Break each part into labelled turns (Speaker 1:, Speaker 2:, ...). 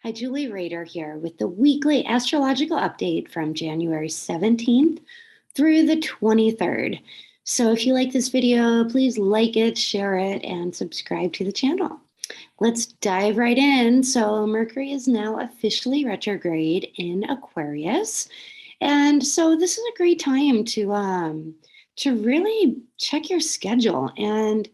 Speaker 1: Hi, Julie Rader here with the weekly astrological update from January 17th through the 23rd. So if you like this video, please like it, share it, and subscribe to the channel. Let's dive right in. So Mercury is now officially retrograde in Aquarius. And so this is a great time to really check your schedule and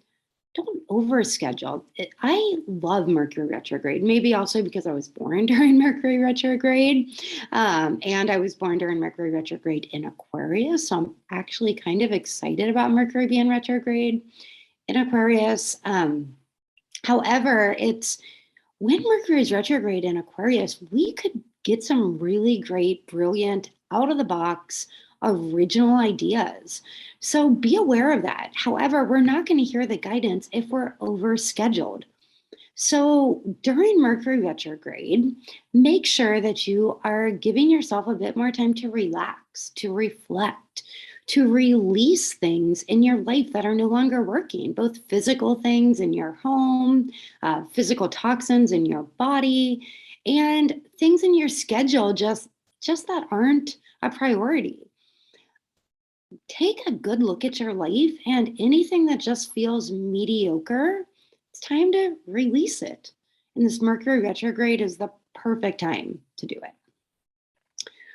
Speaker 1: don't overschedule. I love Mercury retrograde, maybe also because I was born during Mercury retrograde, and I was born during Mercury retrograde in Aquarius. So I'm actually kind of excited about Mercury being retrograde in Aquarius. However, it's when Mercury is retrograde in Aquarius, we could get some really great, brilliant, out of the box, original ideas. So be aware of that. However, we're not going to hear the guidance if we're overscheduled. So during Mercury retrograde, make sure that you are giving yourself a bit more time to relax, to reflect, to release things in your life that are no longer working, both physical things in your home, physical toxins in your body, and things in your schedule just that aren't a priority. Take a good look at your life, and anything that just feels mediocre, it's time to release it. And this Mercury retrograde is the perfect time to do it.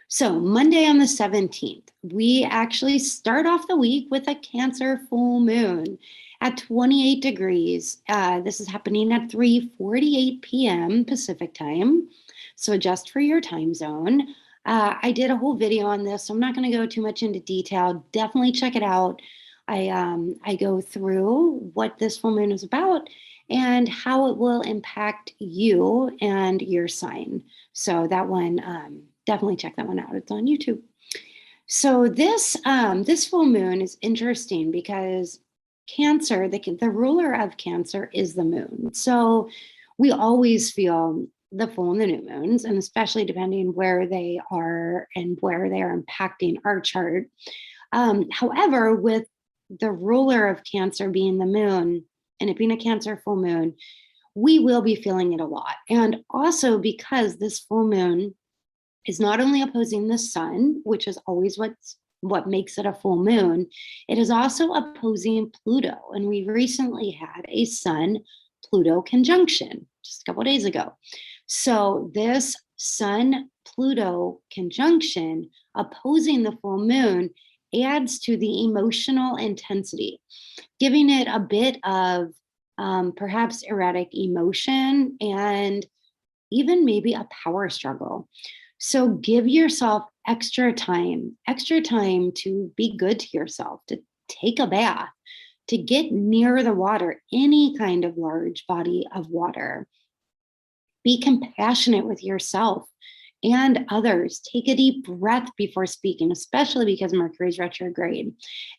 Speaker 1: So Monday on the 17th, we actually start off the week with a Cancer full moon at 28 degrees. This is happening at 3:48 p.m. Pacific time. So adjust for your time zone. I did a whole video on this, so I'm not going to go too much into detail. Definitely check it out. I go through what this full moon is about and how it will impact you and your sign. So that one, definitely check that one out. It's on YouTube. So this full moon is interesting because Cancer, the ruler of Cancer is the moon. So we always feel the full and the new moons, and especially depending where they are and where they are impacting our chart. However, with the ruler of Cancer being the moon and it being a Cancer full moon, we will be feeling it a lot. And also because this full moon is not only opposing the sun, which is always what makes it a full moon, it is also opposing Pluto. And we recently had a Sun-Pluto conjunction just a couple of days ago. So this Sun-Pluto conjunction opposing the full moon adds to the emotional intensity, giving it a bit of perhaps erratic emotion and even maybe a power struggle. So give yourself extra time to be good to yourself, to take a bath, to get near the water, any kind of large body of water. Be compassionate with yourself and others. Take a deep breath before speaking, especially because Mercury is retrograde.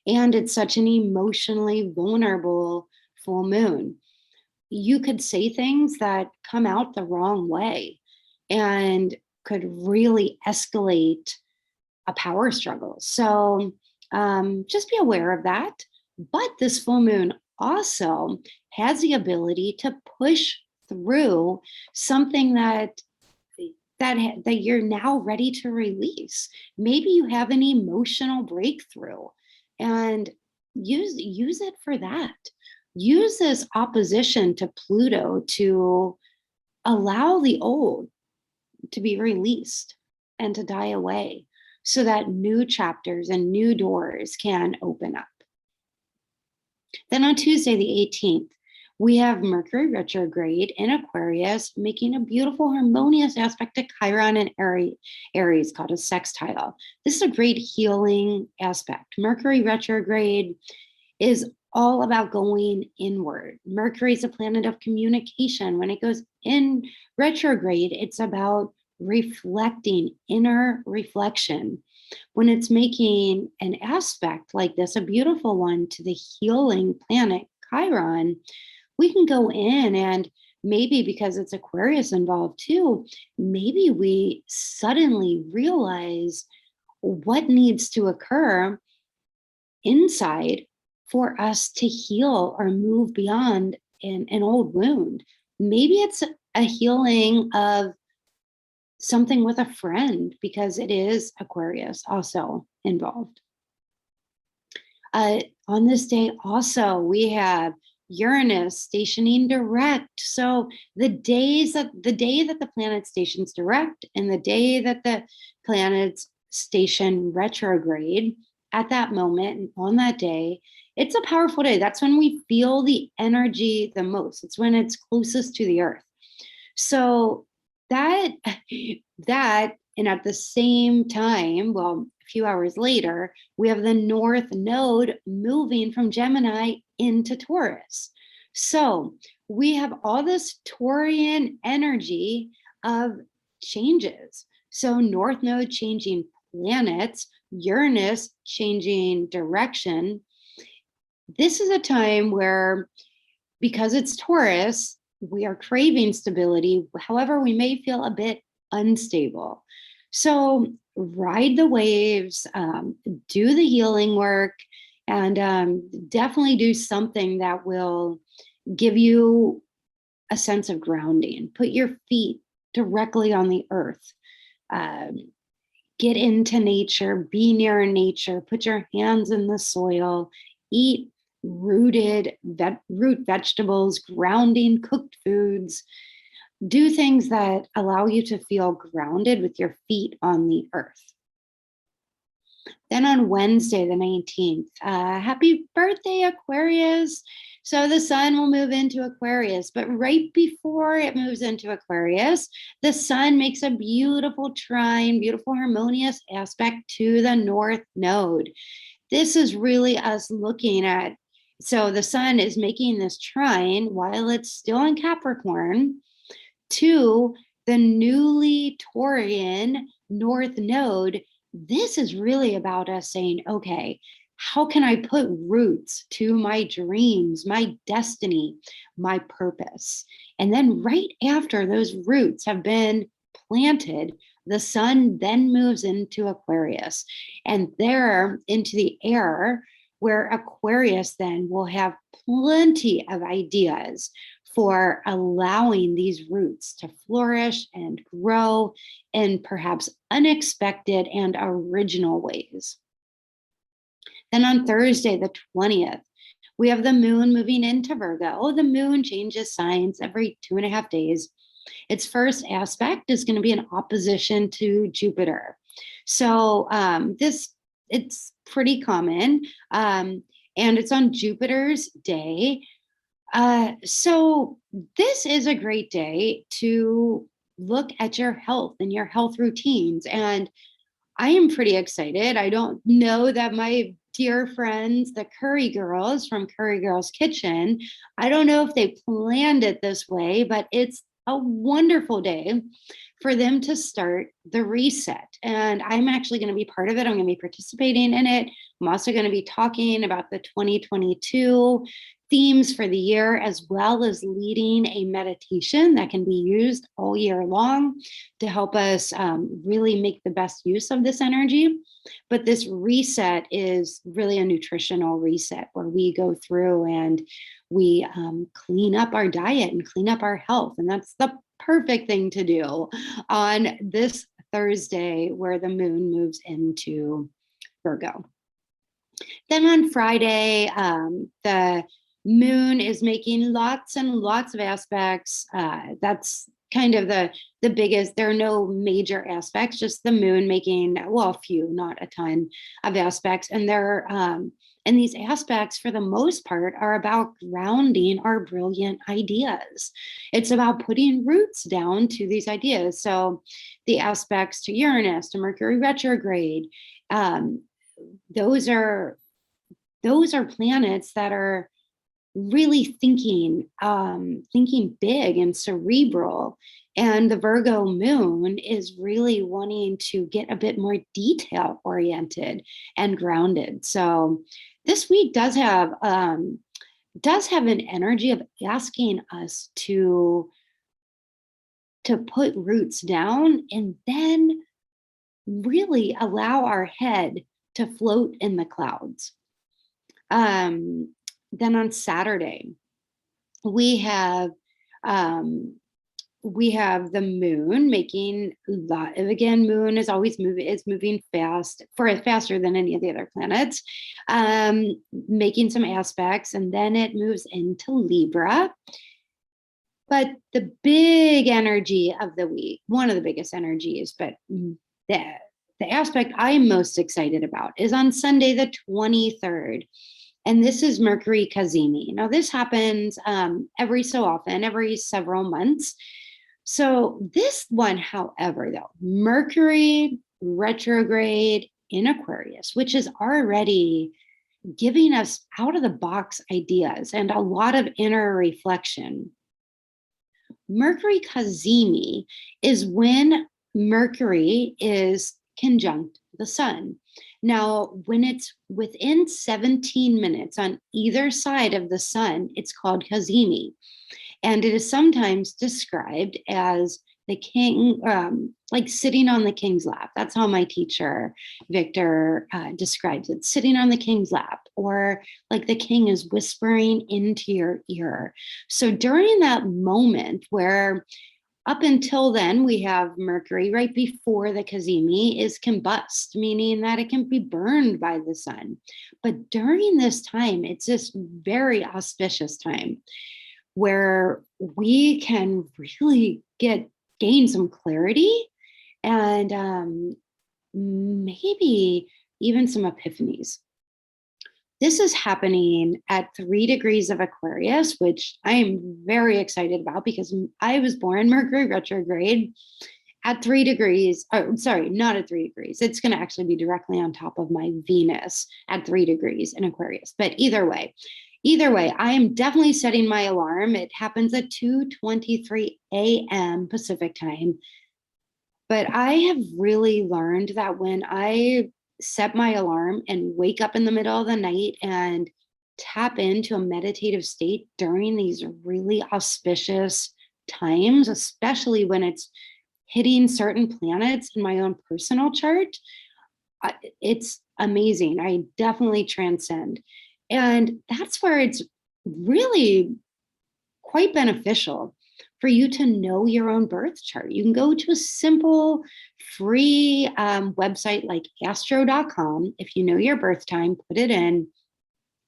Speaker 1: And it's such an emotionally vulnerable full moon. You could say things that come out the wrong way and could really escalate a power struggle. So just be aware of that. But this full moon also has the ability to push through something that you're now ready to release. Maybe you have an emotional breakthrough and use it for that. Use this opposition to Pluto to allow the old to be released and to die away so that new chapters and new doors can open up. Then on Tuesday, the 18th, we have Mercury retrograde in Aquarius, making a beautiful harmonious aspect to Chiron and Aries called a sextile. This is a great healing aspect. Mercury retrograde is all about going inward. Mercury is a planet of communication. When it goes in retrograde, it's about reflecting, inner reflection. When it's making an aspect like this, a beautiful one, to the healing planet Chiron, we can go in and maybe because it's Aquarius involved too, maybe we suddenly realize what needs to occur inside for us to heal or move beyond an old wound. Maybe it's a healing of something with a friend, because it is Aquarius also involved. On this day also, we have Uranus stationing direct. So the day that the planet stations direct and the day that the planets station retrograde, at that moment on that day, it's a powerful day. That's when we feel the energy the most. It's when it's closest to the earth. So that that and at the same time, well, a few hours later, we have the North Node moving from Gemini into Taurus. So we have all this Taurian energy of changes. So North Node changing planets, Uranus changing direction. This is a time where, because it's Taurus, we are craving stability. However, we may feel a bit unstable. So ride the waves, do the healing work, and definitely do something that will give you a sense of grounding. Put your feet directly on the earth. Get into nature, be near nature, put your hands in the soil, eat root vegetables, grounding, cooked foods. Do things that allow you to feel grounded with your feet on the earth. Then on Wednesday, the 19th, happy birthday, Aquarius. So the sun will move into Aquarius, but right before it moves into Aquarius, the sun makes a beautiful trine, beautiful harmonious aspect to the North Node. This is really us looking at, so the sun is making this trine while it's still in Capricorn to the newly Taurian North Node. This is really about us saying, okay, how can I put roots to my dreams, my destiny, my purpose? And then right after those roots have been planted, the sun then moves into Aquarius, and there into the air, where Aquarius then will have plenty of ideas for allowing these roots to flourish and grow in perhaps unexpected and original ways. Then on Thursday, the 20th, we have the moon moving into Virgo. The moon changes signs every 2.5 days. Its first aspect is going to be in opposition to Jupiter. So it's pretty common, and it's on Jupiter's day. So this is a great day to look at your health and your health routines. And I am pretty excited. I don't know that my dear friends, the Curry Girls from Curry Girls Kitchen, I don't know if they planned it this way, but it's a wonderful day for them to start the reset. And I'm actually going to be part of it. I'm going to be participating in it. I'm also going to be talking about the 2022 themes for the year, as well as leading a meditation that can be used all year long to help us really make the best use of this energy. But this reset is really a nutritional reset where we go through and we clean up our diet and clean up our health. And that's the perfect thing to do on this Thursday where the moon moves into Virgo. Then on Friday, the moon is making lots and lots of aspects. That's kind of the biggest. There are no major aspects, just the moon making, well, a few, not a ton of aspects. And they're and these aspects, for the most part, are about grounding our brilliant ideas. It's about putting roots down to these ideas. So the aspects to Uranus, to Mercury retrograde, those are planets that are really thinking big and cerebral. And the Virgo moon is really wanting to get a bit more detail oriented and grounded. So this week does have an energy of asking us to put roots down and then really allow our head to float in the clouds. Then on Saturday, we have we have the moon making again, moon is always moving fast, faster than any of the other planets, making some aspects, and then it moves into Libra. But the big energy of the week, one of the biggest energies, but the aspect I'm most excited about is on Sunday, the 23rd. And this is Mercury Cazimi. Now, this happens every so often, every several months. So this one, however, though, Mercury retrograde in Aquarius, which is already giving us out of the box ideas and a lot of inner reflection. Mercury Cazimi is when Mercury is conjunct the sun. Now, when it's within 17 minutes on either side of the sun, it's called Cazimi. And it is sometimes described as the king, like sitting on the king's lap. That's how my teacher, Victor, describes it, sitting on the king's lap, or like the king is whispering into your ear. So during that moment where up until then, we have Mercury right before the Cazimi is combust, meaning that it can be burned by the sun. But during this time, it's this very auspicious time where we can really gain some clarity and maybe even some epiphanies. This is happening at 3 degrees of Aquarius, which I am very excited about because I was born Mercury retrograde at 3 degrees. Oh, sorry, not at 3 degrees. It's going to actually be directly on top of my Venus at 3 degrees in Aquarius. But either way, I am definitely setting my alarm. It happens at 2:23 a.m. Pacific time. But I have really learned that when I set my alarm and wake up in the middle of the night and tap into a meditative state during these really auspicious times, especially when it's hitting certain planets in my own personal chart, it's amazing. I definitely transcend. And that's where it's really quite beneficial for you to know your own birth chart. You can go to a simple free website like astro.com. If you know your birth time, put it in,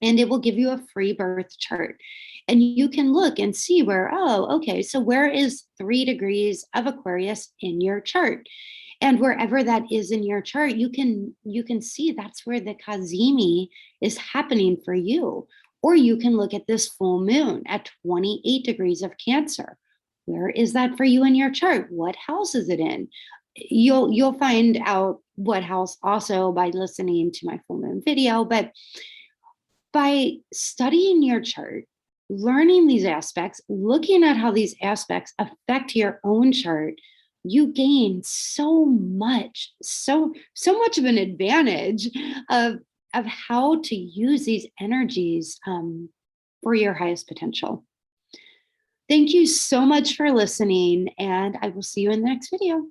Speaker 1: and it will give you a free birth chart. And you can look and see where, oh, okay, so where is 3 degrees of Aquarius in your chart? And wherever that is in your chart, you can see that's where the Cazimi is happening for you. Or you can look at this full moon at 28 degrees of Cancer. Where is that for you in your chart? What house is it in? You'll find out what house also by listening to my full moon video, but by studying your chart, learning these aspects, looking at how these aspects affect your own chart, you gain so much of an advantage of how to use these energies for your highest potential. Thank you so much for listening, and I will see you in the next video.